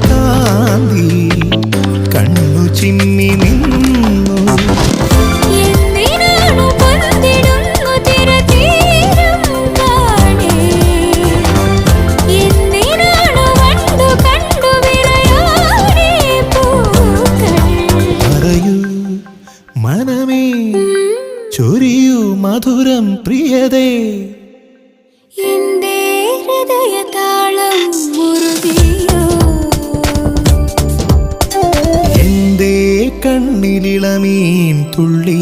കാന്തി കണ്ണു ചിമ്മി നിന്നു. പറയൂ മനമേ, ചൊരിയൂ മധുരം പ്രിയതേ. എന്റെ ഹൃദയതാളം മുറുകിയോ, എന്റെ കണ്ണിലിളമീൻ തുള്ളി